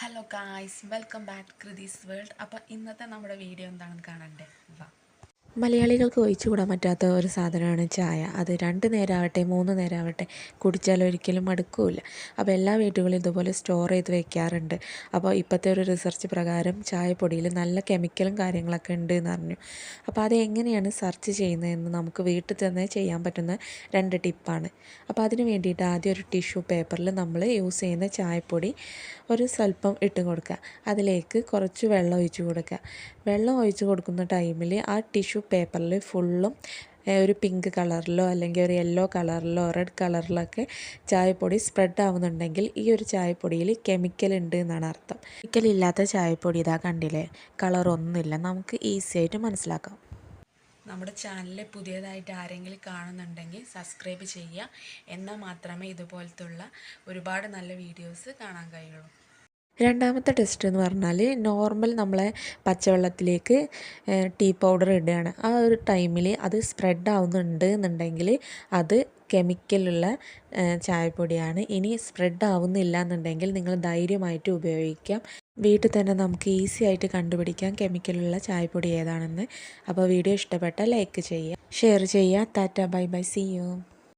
Hello guys, welcome back to Krithi's world. അപ്പോൾ ഇന്നത്തെ നമ്മുടെ വീഡിയോ എന്താണെന്ന് കാണണ്ടേ? വാ. മലയാളികൾക്ക് ഒഴിച്ചുകൂടാൻ പറ്റാത്ത ഒരു സാധനമാണ് ചായ. അത് 2 നേരമാവട്ടെ 3 നേരമാവട്ടെ കുടിച്ചാൽ ഒരിക്കലും മടുക്കില്ല. അപ്പോൾ എല്ലാ വീടുകളും ഇതുപോലെ സ്റ്റോർ ചെയ്ത് വെക്കാറുണ്ട്. അപ്പോൾ ഇപ്പോഴത്തെ ഒരു റിസർച്ച് പ്രകാരം ചായപ്പൊടിയിൽ നല്ല കെമിക്കലും കാര്യങ്ങളൊക്കെ ഉണ്ട് എന്ന് പറഞ്ഞു. അപ്പോൾ അത് എങ്ങനെയാണ് സെർച്ച് ചെയ്യുന്നതെന്ന് നമുക്ക് വീട്ടിൽ തന്നെ ചെയ്യാൻ പറ്റുന്ന 2 ടിപ്പാണ്. അപ്പോൾ അതിന് വേണ്ടിയിട്ട് ആദ്യം ഒരു ടിഷ്യൂ പേപ്പറിൽ നമ്മൾ യൂസ് ചെയ്യുന്ന ചായപ്പൊടി ഒരു സ്വല്പം ഇട്ട് കൊടുക്കുക. അതിലേക്ക് കുറച്ച് വെള്ളം ഒഴിച്ച് കൊടുക്കുക. വെള്ളം ഒഴിച്ച് കൊടുക്കുന്ന ടൈമിൽ ആ ടിഷ്യൂ പേപ്പറിൽ ഫുള്ളും ഒരു പിങ്ക് കളറിലോ അല്ലെങ്കിൽ ഒരു യെല്ലോ കളറിലോ റെഡ് കളറിലൊക്കെ ചായപ്പൊടി സ്പ്രെഡ് ആവുന്നുണ്ടെങ്കിൽ ഈ ഒരു ചായപ്പൊടിയിൽ കെമിക്കൽ ഉണ്ട് എന്നാണ് അർത്ഥം. കെമിക്കൽ ഇല്ലാത്ത ചായപ്പൊടി ഇതാ കണ്ടില്ലേ, കളറൊന്നുമില്ല. നമുക്ക് ഈസി ആയിട്ട് മനസ്സിലാക്കാം. നമ്മുടെ ചാനൽ പുതിയതായിട്ട് ആരെങ്കിലും കാണുന്നുണ്ടെങ്കിൽ സബ്സ്ക്രൈബ് ചെയ്യുക. എന്നാൽ മാത്രമേ ഇതുപോലത്തുള്ള ഒരുപാട് നല്ല വീഡിയോസ് കാണാൻ കഴിയുള്ളൂ. രണ്ടാമത്തെ ടെസ്റ്റ് എന്ന് പറഞ്ഞാൽ നോർമൽ നമ്മളെ പച്ചവെള്ളത്തിലേക്ക് ടീ പൗഡർ ഇടുകയാണ്. ആ ഒരു ടൈമിൽ അത് സ്പ്രെഡ് ആവുന്നുണ്ട് എന്നുണ്ടെങ്കിൽ അത് കെമിക്കലുള്ള ചായപ്പൊടിയാണ്. ഇനി സ്പ്രെഡ് ആവുന്നില്ല എന്നുണ്ടെങ്കിൽ നിങ്ങൾ ധൈര്യമായിട്ട് ഉപയോഗിക്കാം. വീട്ടിൽ തന്നെ നമുക്ക് ഈസി ആയിട്ട് കണ്ടുപിടിക്കാം കെമിക്കലുള്ള ചായപ്പൊടി ഏതാണെന്ന്. അപ്പോൾ വീഡിയോ ഇഷ്ടപ്പെട്ടാൽ ലൈക്ക് ചെയ്യുക, ഷെയർ ചെയ്യുക. Tata, bye bye, see U.